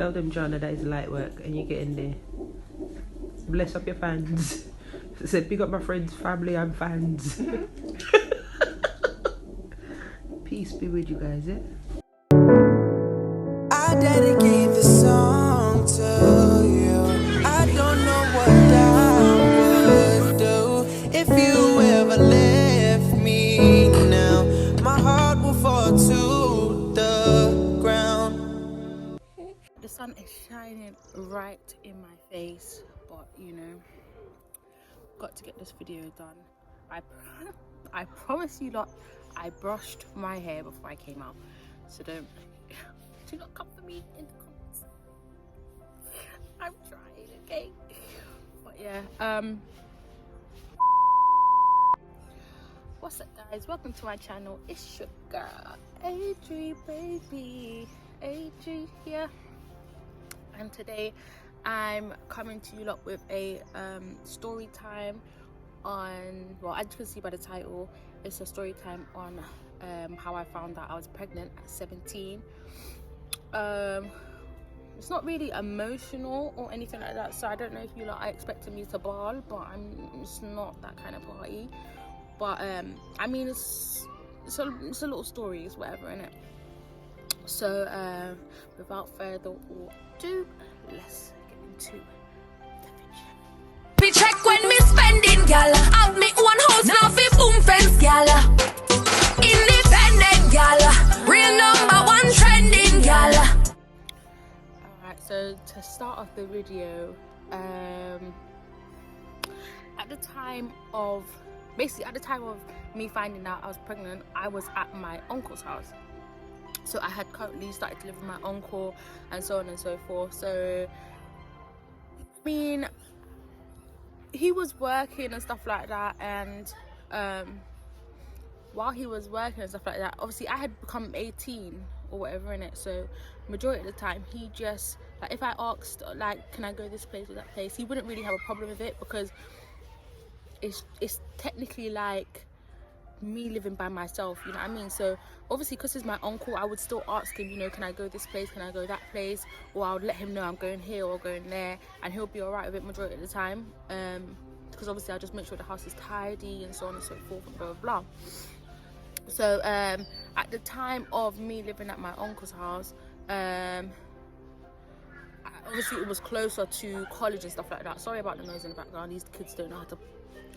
Tell them, Jana, that is light work and you get in there. Bless up your fans. Say, pick up my friends, family and fans. Peace be with you guys, eh? I dedicate this song to you. I don't know what I would do if you ever left me now. My heart will fall to the ground. The sun is shining right in my face, but you know, got to get this video done. I promise you lot, I brushed my hair before I came out, so do not come for me in the comments. I'm trying, okay? But yeah, what's up guys, welcome to my channel. It's your girl itsadriibabyy, here, and today I'm coming to you lot with a story time on, well, as you can see by the title, it's a story time on how I found out I was pregnant at 17. It's not really emotional or anything like that, so I don't know if you lot are expecting me to bawl, but it's not that kind of party. But I mean, it's a little story, it's whatever, innit? So without further ado, let's get into the video. Me check when me spending, gal. Have me one house, now fi boom fence, gal. Independent, gal. Real number one trending, gal. Alright, so to start off the video, at the time of me finding out I was pregnant, I was at my uncle's house. So I had currently started to live with my uncle and so on and so forth. So I mean, he was working and stuff like that, and while he was working and stuff like that, obviously I had become 18 or whatever in it. So majority of the time he just, like, if I asked like, can I go this place or that place, he wouldn't really have a problem with it, because it's technically like me living by myself, you know what I mean? So obviously, because he's my uncle, I would still ask him, you know, can I go this place, can I go that place, or I would let him know I'm going here or going there, and he'll be all right with it majority of the time, because obviously I just make sure the house is tidy and so on and so forth and blah blah blah. So at the time of me living at my uncle's house, obviously it was closer to college and stuff like that. Sorry about the noise in the background, these kids don't know how to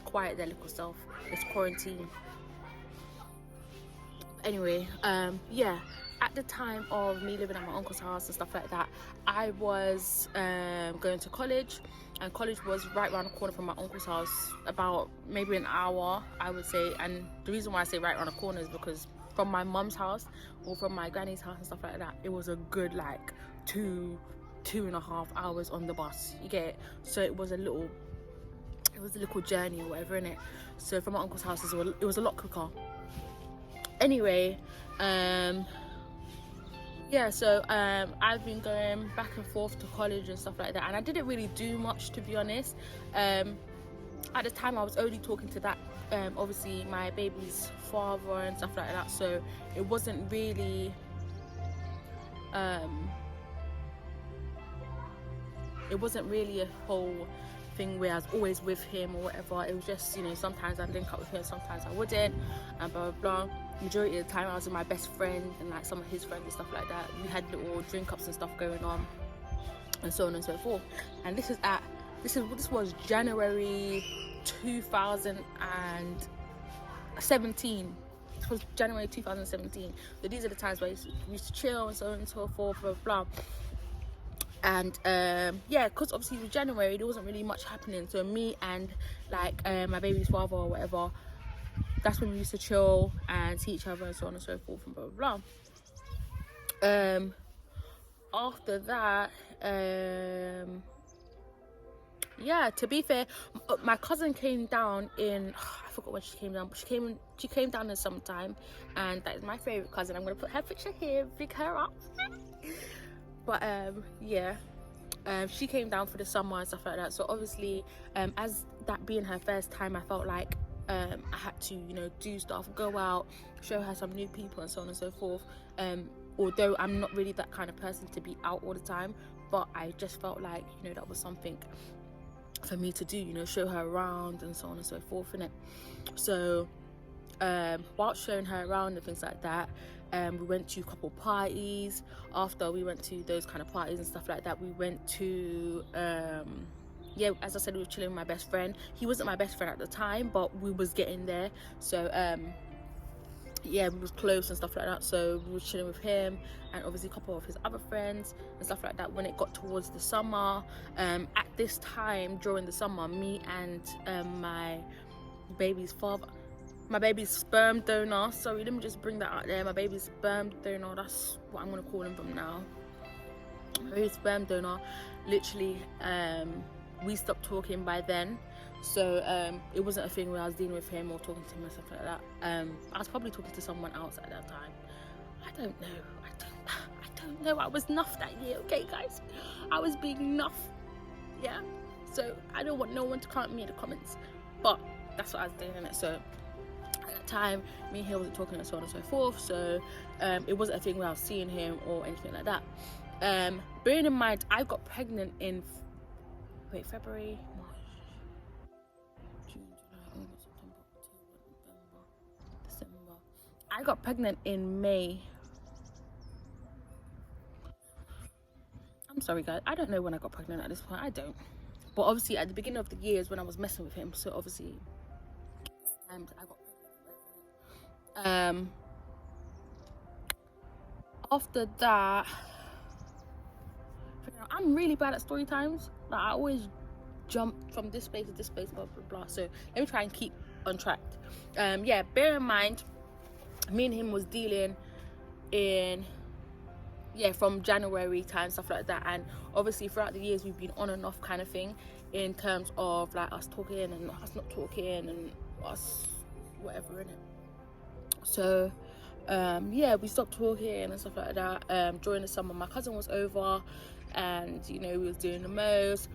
quiet their little self, it's quarantine. Anyway, yeah, at the time of me living at my uncle's house and stuff like that, I was going to college, and college was right around the corner from my uncle's house, about maybe an hour, I would say. And the reason why I say right around the corner is because from my mum's house or from my granny's house and stuff like that, it was a good like 2.5 hours on the bus, you get it? So it was a little journey or whatever in it. So from my uncle's house it was a lot quicker. Anyway, yeah, so I've been going back and forth to college and stuff like that, and I didn't really do much, to be honest. At the time I was only talking to that obviously my baby's father and stuff like that, so it wasn't really a whole thing where I was always with him or whatever. It was just, you know, sometimes I'd link up with him, sometimes I wouldn't, and blah blah blah. Majority of the time I was with my best friend and like some of his friends and stuff like that. We had little drink ups and stuff going on and so on and so forth. And this was January 2017. It was January 2017. So these are the times where we used to chill and so on and so forth, blah blah. And yeah, because obviously it was January, there wasn't really much happening. So me and like my baby's father or whatever, that's when we used to chill and see each other and so on and so forth and blah blah blah. After that, yeah, to be fair, my cousin came down in, I forgot when she came down, but she came down in summertime, and that is my favorite cousin. I'm gonna put her picture here, big her up. But yeah, she came down for the summer and stuff like that. So obviously, as that being her first time, I felt like I had to, you know, do stuff, go out, show her some new people and so on and so forth. Although I'm not really that kind of person to be out all the time, but I just felt like, you know, that was something for me to do, you know, show her around and so on and so forth, innit? So whilst showing her around and things like that, we went to a couple parties. After we went to those kind of parties and stuff like that, we went to yeah, as I said, we were chilling with my best friend. He wasn't my best friend at the time, but we was getting there. So yeah, we was close and stuff like that, so we were chilling with him and obviously a couple of his other friends and stuff like that. When it got towards the summer, at this time during the summer, me and my baby's father, my baby's sperm donor, sorry, let me just bring that out there, my baby's sperm donor, that's what I'm gonna call him from now, my baby's sperm donor, literally we stopped talking by then. So it wasn't a thing where I was dealing with him or talking to him and stuff like that. I was probably talking to someone else at that time. I don't know. I was nuff that year, okay guys? I was being nuff, yeah? So I don't want no one to come at me in the comments, but that's what I was doing, innit? So at that time, me and him wasn't talking and so on and so forth, so it wasn't a thing where I was seeing him or anything like that. Bearing in mind, I got pregnant in, February, March, June, July, August, September, October, November, December. I got pregnant in May. I'm sorry guys, I don't know when I got pregnant at this point, I don't. But obviously at the beginning of the year is when I was messing with him, so obviously I got pregnant. After that, I'm really bad at story times. Like, I always jump from this place to this place, blah blah blah. So let me try and keep on track. Yeah, bear in mind, me and him was dealing in, yeah, from January time, stuff like that, and obviously throughout the years we've been on and off kind of thing in terms of like us talking and us not talking and us whatever, in it. So yeah, we stopped talking and stuff like that. During the summer my cousin was over and, you know, we was doing the most.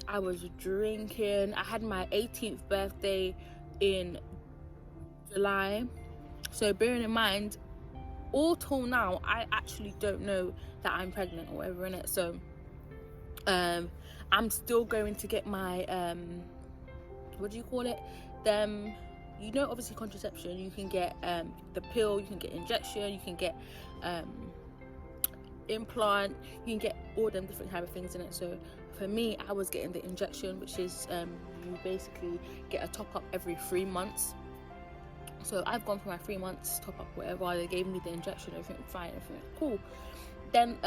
I was drinking. I had my 18th birthday in July, so bearing in mind, all till now I actually don't know that I'm pregnant or whatever, in it. So I'm still going to get my what do you call it, them, you know, obviously contraception, you can get the pill, you can get injection, you can get implant, you can get all them different type of things in it. So for me, I was getting the injection, which is you basically get a top up every 3 months. So I've gone for my 3 months top up, whatever. They gave me the injection, everything fine, everything cool. Then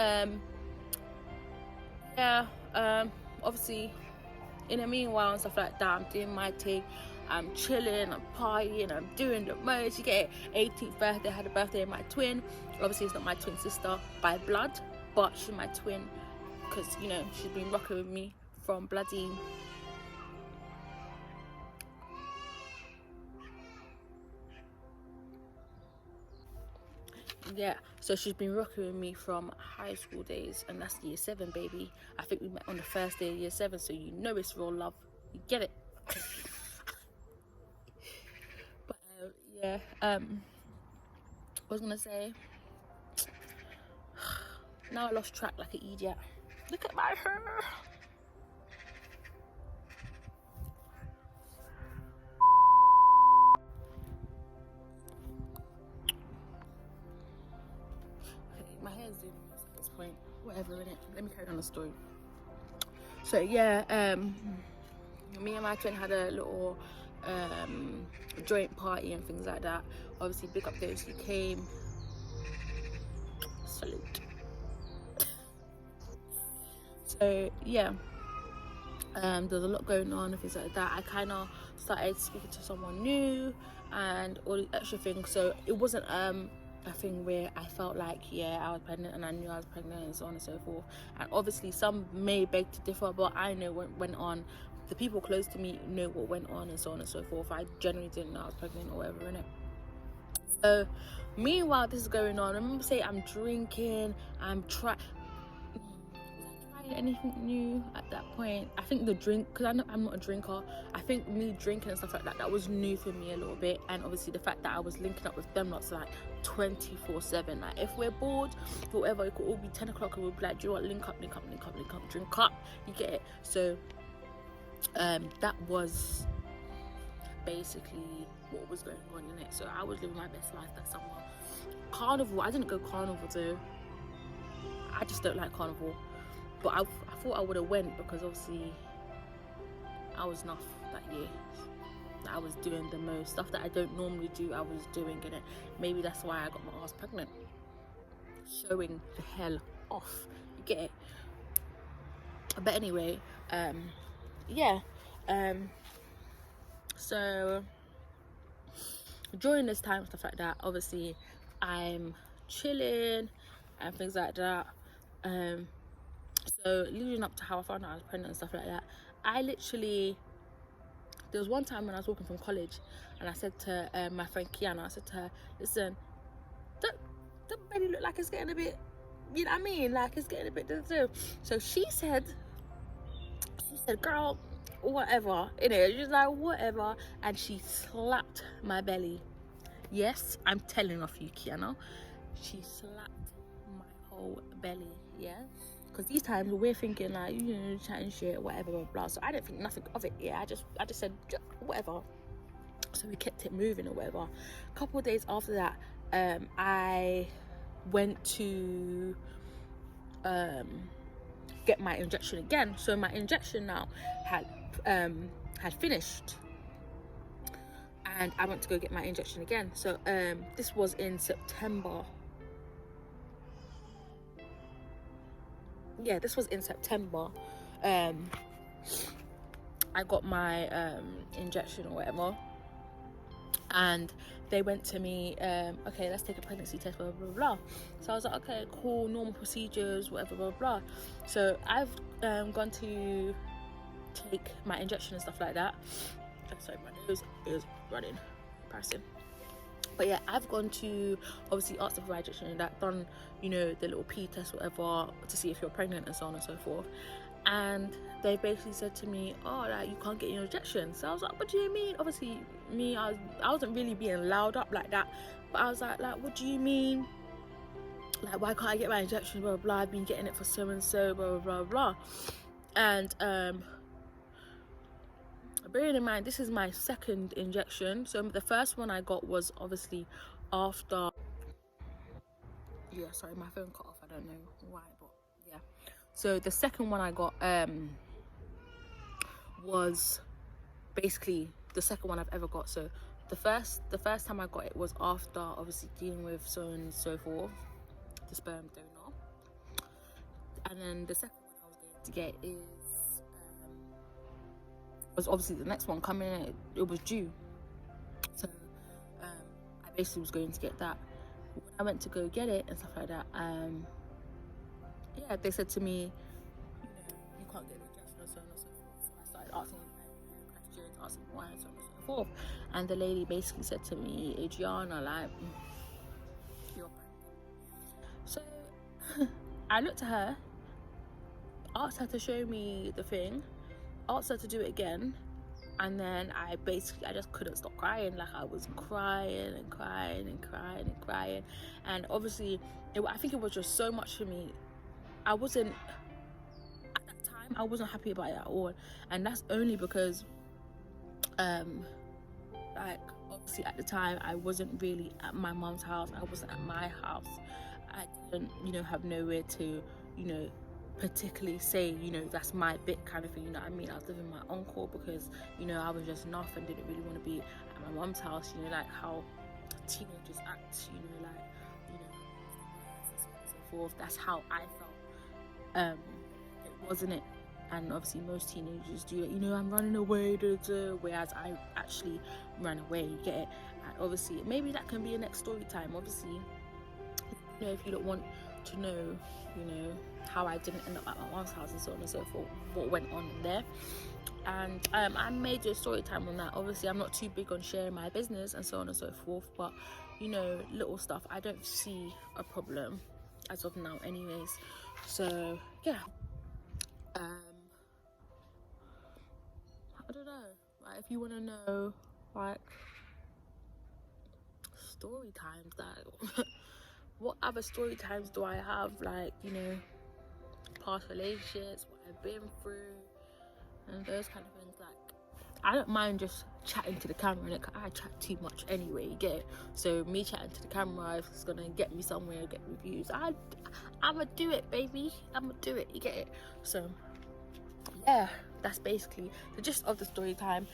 yeah, obviously in the meanwhile and stuff like that, I'm doing my thing, I'm chilling, I'm partying, I'm doing the most. You get it, 18th birthday, I had a birthday of my twin. Obviously it's not my twin sister by blood, but she's my twin because, you know, she's been rocking with me from bloody yeah, so she's been rocking with me from high school days, and that's year 7, baby. I think we met on the first day of year 7, so you know it's real love, you get it. But yeah, what I was gonna say, now I lost track like an idiot. Look at my hair. My hair's doing this at this point, whatever, innit? Let me carry on the story. So yeah, me and my twin had a little joint party and things like that. Obviously big up those who came, salute. So yeah, there's a lot going on and things like that. I kind of started speaking to someone new and all the extra things, so it wasn't a thing where I felt like, yeah, I was pregnant and I knew I was pregnant and so on and so forth. And obviously some may beg to differ, but I know what went on. The people close to me know what went on and so on and so forth. I generally didn't know I was pregnant or whatever, innit? So meanwhile this is going on, remember say I'm drinking, I'm trying trying anything new at that point. I think the drink, because I'm not a drinker, I think me drinking and stuff like that, that was new for me a little bit. And obviously the fact that I was linking up with them lots like 24/7. Like if we're bored or whatever, it could all be 10 o'clock and we'll be like, do you know what, link up, drink up, you get it? So that was basically what was going on in it. So I was living my best life that summer. Carnival, I didn't go carnival though. I just don't like carnival, but I thought I would have went because obviously I was enough that year. I was doing the most stuff that I don't normally do. I was doing it. Maybe that's why I got my ass pregnant. Showing the hell off, you get it? But anyway, yeah. So during this time, stuff like that, obviously I'm chilling and things like that. So leading up to how I found out I was pregnant and stuff like that, I literally, there was one time when I was walking from college and I said to my friend Kiana, I said to her, listen, the belly look like it's getting a bit, you know what I mean, like it's getting a bit so she said, girl, whatever, you know, she's like, whatever, and she slapped my belly. Yes, I'm telling off you, Kiana, she slapped my whole belly, yeah, because these times we're thinking like, you know, chatting shit, whatever, blah, blah. So I didn't think nothing of it. Yeah, I just said whatever. So we kept it moving or whatever. A couple of days after that, I went to get my injection again. So my injection now had finished, and I went to go get my injection again. So this was in September. Yeah, this was in September. I got my injection or whatever, and they went to me, okay, let's take a pregnancy test, blah blah blah. So I was like, okay, cool, normal procedures, whatever, blah blah. So I've gone to take my injection and stuff like that. Sorry, my nose is running, embarrassing. But yeah, I've gone to obviously ask them for my injection and that, done, you know, the little P test, whatever, to see if you're pregnant and so on and so forth. And they basically said to me, oh, like, you can't get your injection. So I was like, what do you mean? Obviously, me, I wasn't really being loud up like that. But I was like, what do you mean? Like, why can't I get my injection? Blah, blah, blah. I've been getting it for so and so, blah, blah, blah, blah. And bearing in mind, this is my second injection. So the first one I got was obviously after, yeah, sorry, my phone cut off, I don't know why, but yeah. So the second one I got was basically the second one I've ever got. So the first time I got it was after obviously dealing with so on and so forth, the sperm donor. And then the second one I was going to get was obviously the next one coming in, it was due. So I basically was going to get that. When I went to go get it and stuff like that, yeah, they said to me, you know, you can't get the injection and so on and so forth. So I started asking questions, asking why and so on and so forth. And the lady basically said to me, Adriana, like, you're pregnant. So I looked at her, asked her to show me the thing, asked her to do it again, and then I just couldn't stop crying. Like, I was crying and crying and crying and crying, and obviously I think it was just so much for me. I wasn't, at that time, I wasn't happy about it at all, and that's only because like, obviously at the time I wasn't really at my mom's house, I wasn't at my house, I didn't, you know, have nowhere to, you know, particularly say, you know, that's my bit kind of thing, you know what I mean? I was living with my uncle because, you know, I was just enough and didn't really want to be at my mom's house, you know, like how teenagers act, you know, like, you know, so on and so forth. That's how I felt. It wasn't it, and obviously most teenagers do it, you know, I'm running away, whereas I actually ran away, you get it? And obviously maybe that can be a next story time, obviously, you know, if you don't want to know, you know, how I didn't end up at my mom's house and so on and so forth, what went on there. And I made a story time on that. Obviously I'm not too big on sharing my business and so on and so forth, but, you know, little stuff, I don't see a problem as of now anyways. So yeah, I don't know, like, if you want to know, like, story times, like, what other story times do I have, like, you know, past relationships, what I've been through, and those kind of things. Like, I don't mind just chatting to the camera, and I chat too much anyway, you get it? So me chatting to the camera, if it's gonna get me somewhere, get me views, I'ma do it, baby. I'ma do it, you get it? So yeah, that's basically the gist of the story time.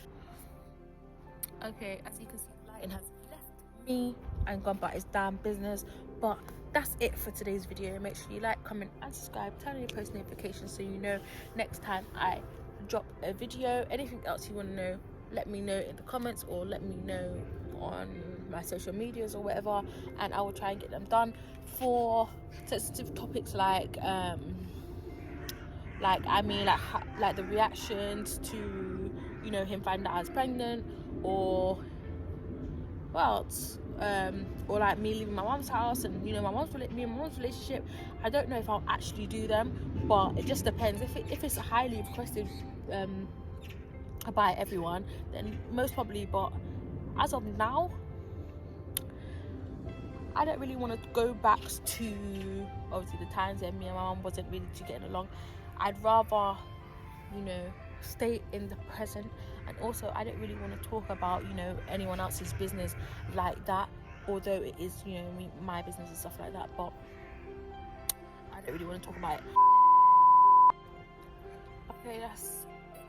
Okay, as you can see, the lighting has left me and gone about its damn business, but that's it for today's video. Make sure you like, comment and subscribe, turn on your post notifications so you know next time I drop a video. Anything else you want to know, let me know in the comments, or let me know on my social medias or whatever, and I will try and get them done. For sensitive topics like the reactions to, you know, him finding out I was pregnant, or what else, or like me leaving my mom's house, and, you know, me and my mom's relationship, I don't know if I'll actually do them, but it just depends. If it's highly requested by everyone, then most probably. But as of now, I don't really want to go back to, obviously, the times when me and my mom wasn't really getting along. I'd rather, you know, stay in the present. And also, I don't really want to talk about, you know, anyone else's business like that, although it is, you know, my business and stuff like that, but I don't really want to talk about it. Okay, that's it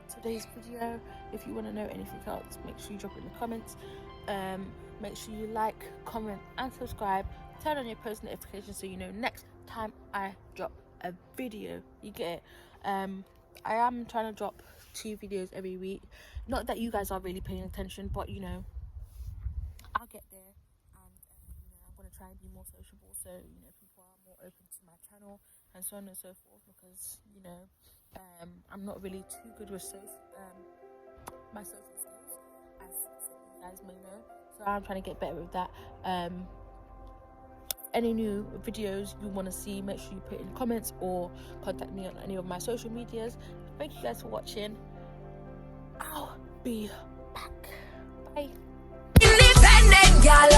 for today's video. If you want to know anything else, make sure you drop it in the comments. Make sure you like, comment and subscribe, turn on your post notifications so you know next time I drop a video, you get it? I am trying to drop 2 videos every week. Not that you guys are really paying attention, but, you know, I'll get there. And you know, I'm going to try and be more sociable, so, you know, people are more open to my channel and so on and so forth, because, you know, I'm not really too good with my social skills, as you guys may know, so I'm trying to get better with that. Any new videos you want to see, make sure you put it in the comments or contact me on any of my social medias. Thank you guys for watching. I'll be back. Bye. Independent gal,